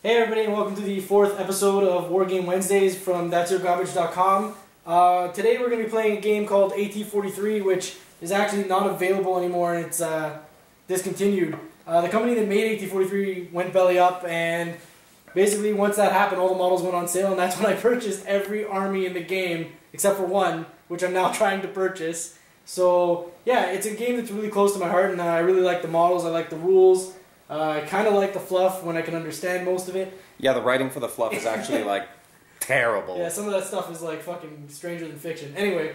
Hey everybody, and welcome to the 4th episode of War Game Wednesdays from that'syourgarbage.com. Today we're going to be playing a game called AT-43, which is actually not available anymore, and it's discontinued. The company that made AT-43 went belly up, and basically once that happened, all the models went on sale, and that's when I purchased every army in the game, except for one, which I'm now trying to purchase. So yeah, it's a game that's really close to my heart, and I really like the models, I like the rules. I kind of like the fluff when I can understand most of it. Yeah, the writing for the fluff is actually like terrible. Yeah, some of that stuff is like fucking stranger than fiction. Anyway,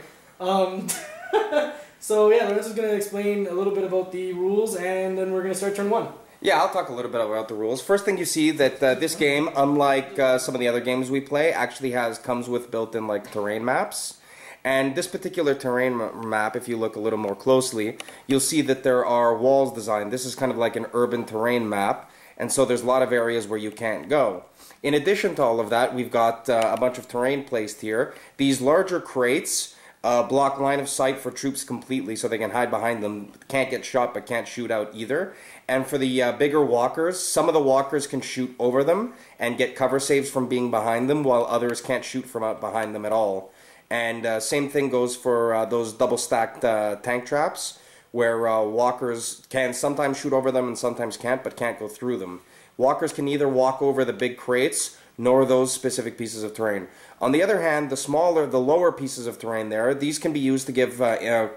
so yeah, Lorenzo's going to explain a little bit about the rules, and then we're going to start turn one. Yeah, I'll talk a little bit about the rules. First thing you see that this game, unlike some of the other games we play, actually comes with built-in like terrain maps. And this particular terrain map, if you look a little more closely, you'll see that there are walls designed. This is kind of like an urban terrain map, and so there's a lot of areas where you can't go. In addition to all of that, we've got a bunch of terrain placed here. These larger crates block line of sight for troops completely, so they can hide behind them. Can't get shot, but can't shoot out either. And for the bigger walkers, some of the walkers can shoot over them and get cover saves from being behind them, while others can't shoot from out behind them at all. And same thing goes for those double-stacked tank traps, where walkers can sometimes shoot over them and sometimes can't, but can't go through them. Walkers can neither walk over the big crates nor those specific pieces of terrain. On the other hand, the lower pieces of terrain there, these can be used to give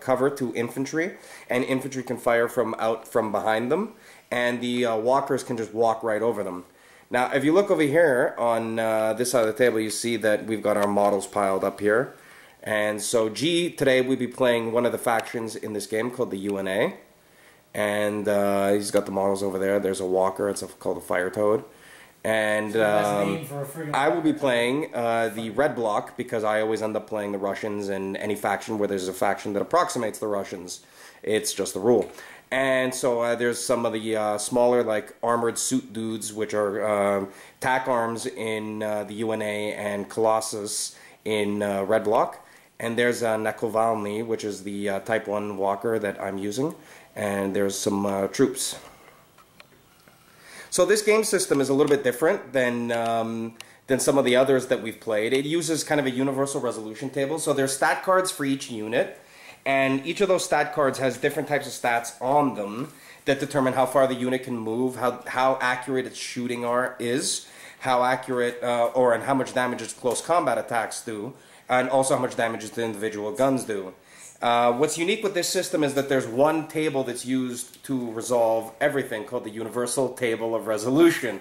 cover to infantry, and infantry can fire from behind them, and the walkers can just walk right over them. Now, if you look over here on this side of the table, you see that we've got our models piled up here. And so today we'll be playing one of the factions in this game called the UNA. And he's got the models over there. There's a walker, it's called a fire toad. And I will be playing the red block, because I always end up playing the Russians in any faction where there's a faction that approximates the Russians. It's just the rule. And so there's some of the smaller, like, armored suit dudes, which are tack arms in the UNA, and Colossus in red block. And there's Nakovalny, which is the Type 1 walker that I'm using. And there's some troops. So this game system is a little bit different than some of the others that we've played. It uses kind of a universal resolution table. So there's stat cards for each unit. And each of those stat cards has different types of stats on them that determine how far the unit can move, how accurate its shooting is, how accurate and how much damage its close combat attacks do, and also how much damage the individual guns do. What's unique with this system is that there's one table that's used to resolve everything, called the Universal Table of Resolution.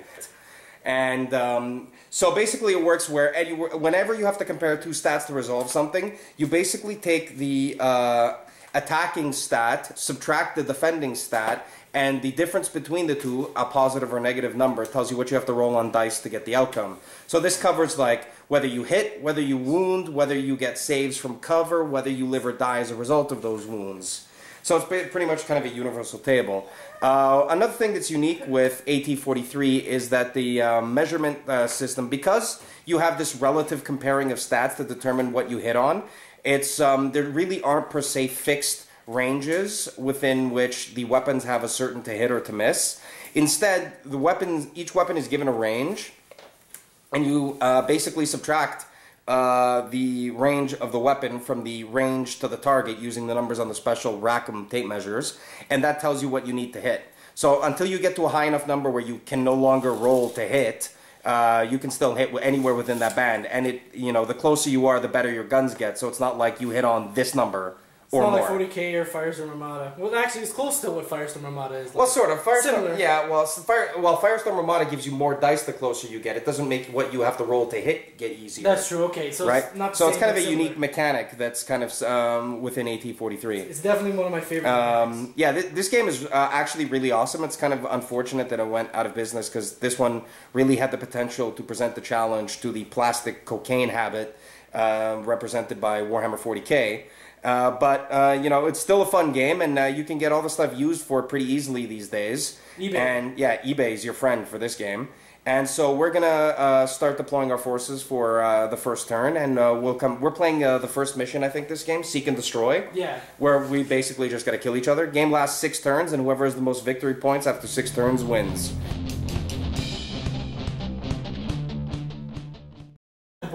And so basically it works where whenever you have to compare two stats to resolve something, you basically take the attacking stat, subtract the defending stat, and the difference between the two, a positive or negative number, tells you what you have to roll on dice to get the outcome. So this covers like whether you hit, whether you wound, whether you get saves from cover, whether you live or die as a result of those wounds. So it's pretty much kind of a universal table. Another thing that's unique with AT-43 is that the measurement system, because you have this relative comparing of stats to determine what you hit on, there really aren't per se fixed ranges within which the weapons have a certain to hit or to miss. Instead, each weapon is given a range, and you basically subtract the range of the weapon from the range to the target using the numbers on the special Rackham tape measures, and that tells you what you need to hit. So until you get to a high enough number where you can no longer roll to hit, you can still hit anywhere within that band. And the closer you are, the better your guns get. So it's not like you hit on this number. It's not like 40K or Firestorm Armada. Well, actually, it's close to what Firestorm Armada is. Like. Well, sort of. Similar. Yeah, well, Firestorm Armada gives you more dice the closer you get. It doesn't make what you have to roll to hit get easier. That's true, okay. So right? It's not so it's kind of a unique mechanic that's kind of within AT-43. It's definitely one of my favorite mechanics. Yeah, this game is actually really awesome. It's kind of unfortunate that it went out of business, because this one really had the potential to present the challenge to the plastic cocaine habit represented by Warhammer 40K. But it's still a fun game, and you can get all the stuff used for it pretty easily these days. eBay. And yeah, eBay is your friend for this game. And so we're gonna start deploying our forces for the first turn, and we're playing the first mission, I think, this game, Seek and Destroy. Yeah. Where we basically just gotta kill each other. Game lasts 6 turns, and whoever has the most victory points after 6 turns wins.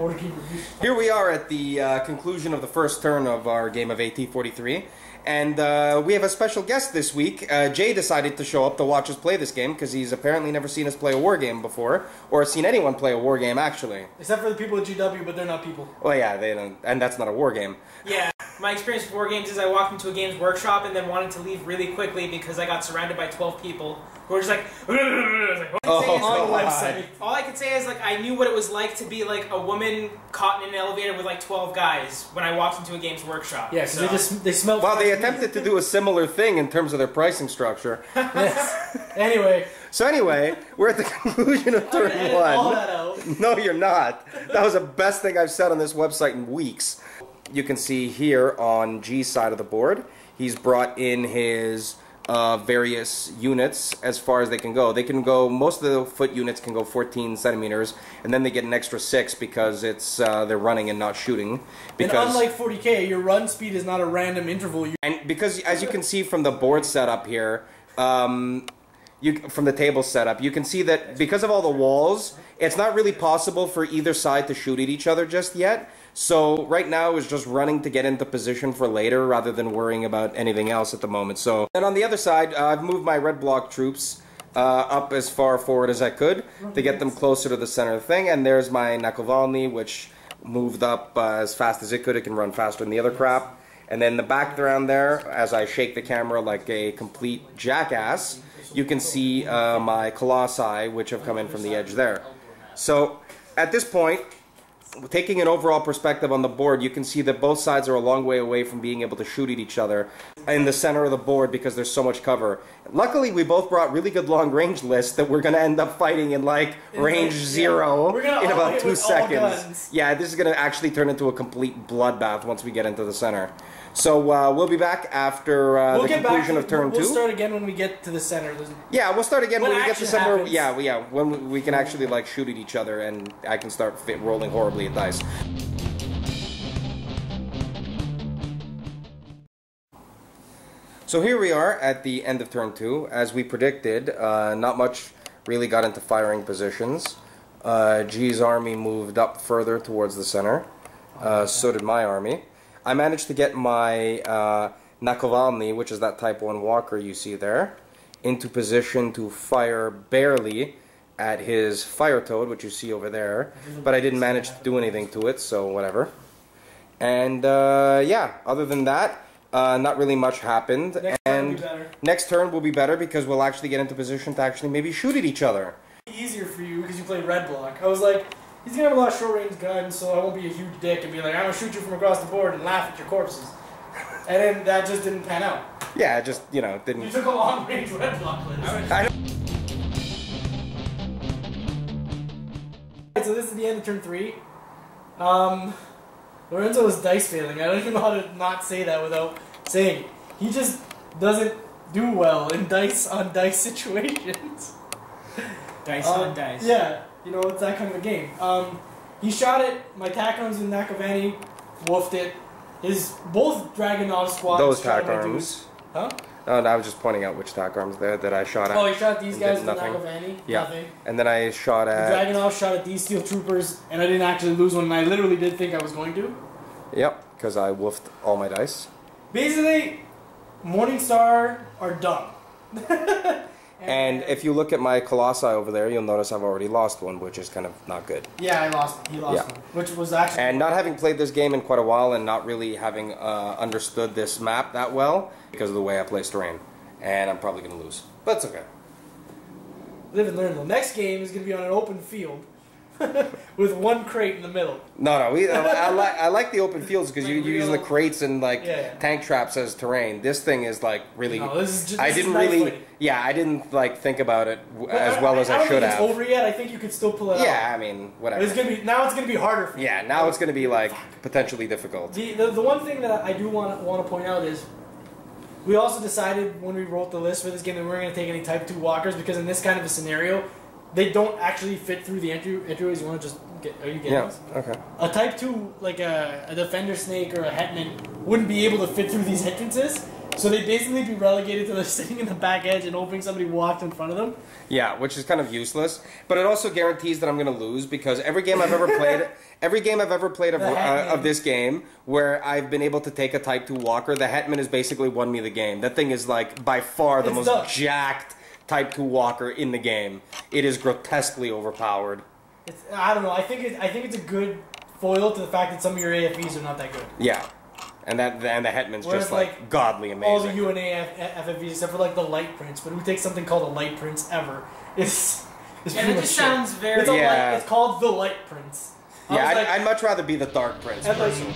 board game review. Here we are at the conclusion of the first turn of our game of AT-43. And we have a special guest this week. Jay decided to show up to watch us play this game because he's apparently never seen us play a war game before, or seen anyone play a war game, actually. Except for the people at GW, but they're not people. Well, yeah, they don't, and that's not a war game. Yeah, my experience with war games is I walked into a games workshop and then wanted to leave really quickly because I got surrounded by 12 people who were just like, all I could say is like I knew what it was like to be like a woman caught in an elevator with like 12 guys when I walked into a games workshop. Yeah, because they smelled. Well, they attempted to do a similar thing in terms of their pricing structure. Yes. Anyway. So anyway, we're at the conclusion of turn one. All that out. No, you're not. That was the best thing I've said on this website in weeks. You can see here on G's side of the board, he's brought in his various units as far as they can go. They can go, most of the foot units can go 14 centimeters, and then they get an extra 6 because it's they're running and not shooting. Because, and unlike 40K, your run speed is not a random interval. And because, as you can see from the board setup here, from the table setup, you can see that because of all the walls, it's not really possible for either side to shoot at each other just yet. So right now is just running to get into position for later rather than worrying about anything else at the moment. So, and on the other side, I've moved my red block troops up as far forward as I could to get them closer to the center of the thing. And there's my Nakovalny, which moved up as fast as it could. It can run faster than the other crap. And then the background there, as I shake the camera like a complete jackass, you can see my Colossi, which have come in from the edge there. So at this point, taking an overall perspective on the board, you can see that both sides are a long way away from being able to shoot at each other in the center of the board because there's so much cover. Luckily, we both brought really good long-range lists that we're going to end up fighting in like range 0 in about 2 seconds. Yeah, this is going to actually turn into a complete bloodbath once we get into the center. So we'll be back after the conclusion of turn 2. We'll start again when we get to the center. Yeah, we'll start again when we get to somewhere. Happens. Yeah, when we can actually like shoot at each other and I can start rolling horribly at dice. So here we are at the end of turn 2. As we predicted, not much really got into firing positions. G's army moved up further towards the center. So did my army. I managed to get my Nakovalny, which is that Type 1 walker you see there, into position to fire barely at his fire toad, which you see over there, but I didn't manage to do anything to it, so whatever. And yeah, other than that, not really much happened. Next turn will be better because we'll actually get into position to actually maybe shoot at each other. Easier for you because you play red block. I was like, he's gonna have a lot of short-range guns, so I won't be a huge dick and be like, I'm gonna shoot you from across the board and laugh at your corpses. And then that just didn't pan out. Yeah, it just, you know, didn't... You took a long-range red block list. So this is the end of turn 3. Lorenzo is dice failing. I don't even know how to not say that without saying it. He just doesn't do well in dice on dice situations. Dice on dice. Yeah. You know, it's that kind of a game. He shot it. My tack arms in Nakovany woofed it. Both Dragunov squads. Those tack arms. Huh? Oh, no, I was just pointing out which tack arms there that I shot at. Oh, he shot these guys with Nakovany? Yeah. Nothing. And then I shot at... Dragunov shot at these steel troopers, and I didn't actually lose one, and I literally did think I was going to. Yep, because I woofed all my dice. Basically, Morningstar are dumb. And if you look at my Colossi over there, you'll notice I've already lost one, which is kind of not good. Yeah, he lost one. Which was actually... And not having played this game in quite a while and not really having understood this map that well because of the way I place terrain. And I'm probably going to lose. But it's okay. Live and learn. The next game is going to be on an open field. With one crate in the middle. No, I like the open fields because you use the crates and like tank traps as terrain. This thing is like really. No, this is just. I didn't like think about it as well as I should have. I don't think it's over yet. I think you could still pull it out. Yeah, I mean whatever. It's gonna be harder for you. Yeah, now it's gonna be like potentially difficult. The one thing that I do want to point out is. We also decided when we wrote the list for this game that we weren't going to take any Type 2 walkers because in this kind of a scenario, they don't actually fit through the entryways. You want to just get... Are you getting this? Okay. A Type 2, like a Defender Snake or a Hetman, wouldn't be able to fit through these entrances. So they'd basically be relegated to the sitting in the back edge and hoping somebody walked in front of them. Yeah, which is kind of useless. But it also guarantees that I'm going to lose because every game I've ever played, of this game where I've been able to take a Type 2 walker, the Hetman has basically won me the game. That thing is like by far the most jacked Type 2 walker in the game. It is grotesquely overpowered. I don't know. I think it's a good foil to the fact that some of your AFVs are not that good. Yeah. And the Hetman's just like godly amazing. All the UNA FFVs except for like the Light Prince, but who takes something called a Light Prince ever? It's yeah, it just sounds very... It's called the Light Prince. Yeah, I'd much rather be the Dark Prince personally.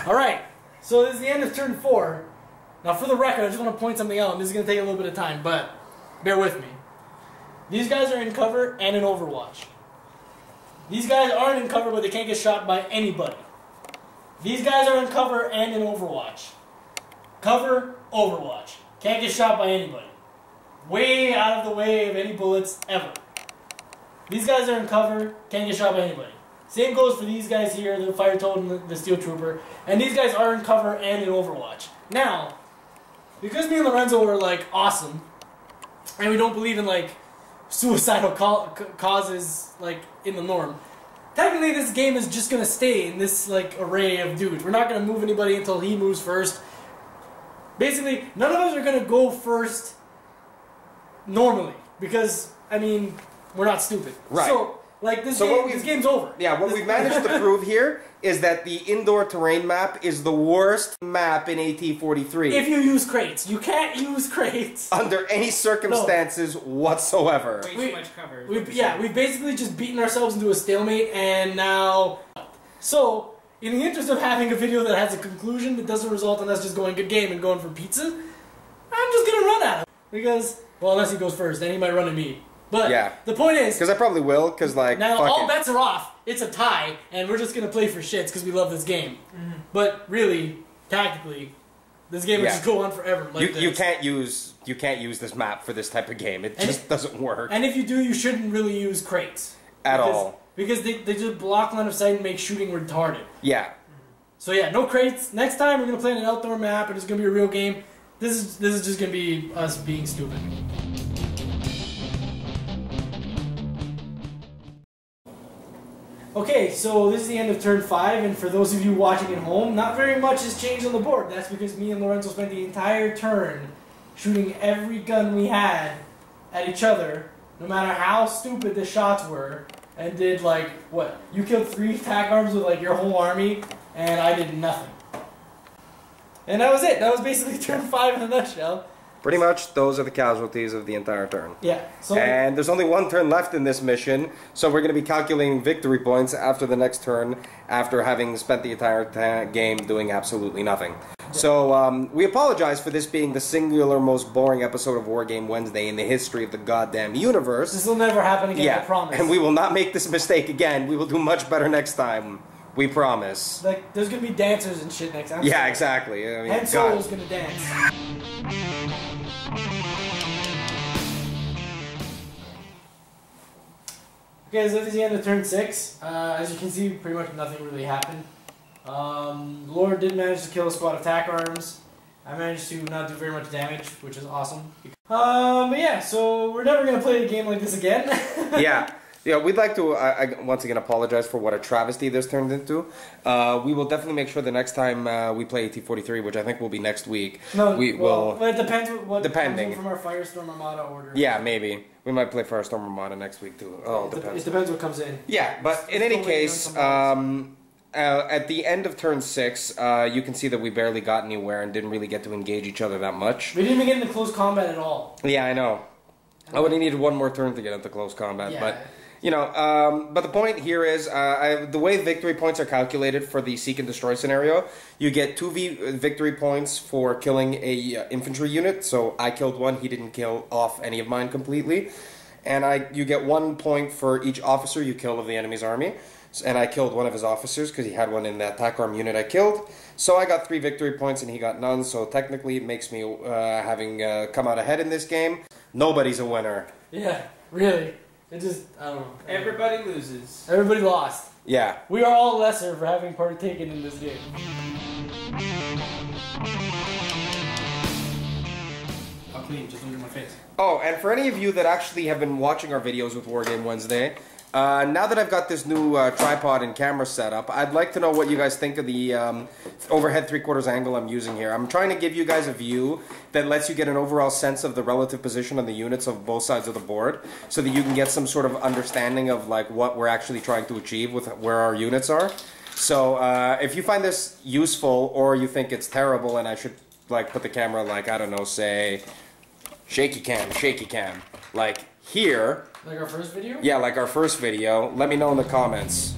Alright, so this is the end of turn 4. Now for the record, I just want to point something out, and this is going to take a little bit of time, but bear with me. These guys are in cover and in Overwatch. These guys aren't in cover, but they can't get shot by anybody. These guys are in cover and in Overwatch. Cover, Overwatch. Can't get shot by anybody. Way out of the way of any bullets ever. These guys are in cover, can't get shot by anybody. Same goes for these guys here, the Fire Toad and the Steel Trooper. And these guys are in cover and in Overwatch. Now, because me and Lorenzo were like awesome, and we don't believe in like suicidal causes like in the norm, technically this game is just gonna stay in this like array of dudes. We're not gonna move anybody until he moves first. Basically, none of us are gonna go first normally because I mean we're not stupid. Right. So like this game's over. Yeah, what we've managed to prove here is that the indoor terrain map is the worst map in AT-43. If you use crates. You can't use crates. Under any circumstances whatsoever. Way too much cover. We've basically just beaten ourselves into a stalemate, and now... So, in the interest of having a video that has a conclusion that doesn't result in us just going good game and going for pizza, I'm just gonna run at him. Because, well, unless he goes first, then he might run at me. But yeah. The point is... Because I probably will, because like... Now, all bets are off. It's a tie, and we're just going to play for shits because we love this game. Mm-hmm. But really, tactically, this game will just go on forever. Like you can't use this map for this type of game. It just doesn't work. And if you do, you shouldn't really use crates. At all. Because they just block line of sight and make shooting retarded. Yeah. So yeah, no crates. Next time, we're going to play on an outdoor map, and it's going to be a real game. This is just going to be us being stupid. Okay, so this is the end of turn 5, and for those of you watching at home, not very much has changed on the board. That's because me and Lorenzo spent the entire turn shooting every gun we had at each other, no matter how stupid the shots were, and did like, what? You killed 3 tac arms with like your whole army, and I did nothing. And that was it. That was basically turn 5 in a nutshell. Pretty much, those are the casualties of the entire turn. Yeah. So and there's only one turn left in this mission, so we're going to be calculating victory points after the next turn, after having spent the entire game doing absolutely nothing. Yeah. So, we apologize for this being the singular most boring episode of War Game Wednesday in the history of the goddamn universe. This will never happen again, I promise. And we will not make this mistake again. We will do much better next time. We promise. Like, there's going to be dancers and shit next time. Yeah, exactly. I mean, and Solo's going to dance. Okay, so this is the end of turn 6. As you can see, pretty much nothing really happened. Lord did manage to kill a squad of tac arms. I managed to not do very much damage, which is awesome. But yeah, so we're never going to play a game like this again. Yeah, we'd like to once again apologize for what a travesty this turned into. We will definitely make sure the next time we play AT-43, which I think will be next week. No, we will. Well, it depends what depending comes in from our Firestorm Armada order. Yeah, maybe we might play Firestorm Armada next week too. Oh, it depends what comes in. Yeah, but in any case, at the end of turn 6, you can see that we barely got anywhere and didn't really get to engage each other that much. We didn't even get into close combat at all. Yeah, I know. I would have needed one more turn to get into close combat, yeah. But. You know, but the point here is, the way victory points are calculated for the Seek and Destroy scenario, you get 2 victory points for killing a infantry unit, so I killed one, he didn't kill off any of mine completely, and you get 1 point for each officer you kill of the enemy's army, and I killed one of his officers because he had one in that TAC arm unit I killed, so I got 3 victory points and he got none, so technically it makes me, having come out ahead in this game, nobody's a winner. Yeah, really. It just, I don't know. Everybody loses. Everybody lost. Yeah. We are all lesser for having partaken in this game. How clean, just under my face. Oh, and for any of you that actually have been watching our videos with Wargame Wednesday, now that I've got this new tripod and camera setup, I'd like to know what you guys think of the overhead 3/4 angle I'm using here. I'm trying to give you guys a view that lets you get an overall sense of the relative position of the units of both sides of the board, so that you can get some sort of understanding of like what we're actually trying to achieve with where our units are. So if you find this useful, or you think it's terrible and I should like put the camera like, I don't know, say shaky cam, like here. Like our first video? Yeah, like our first video. Let me know in the comments.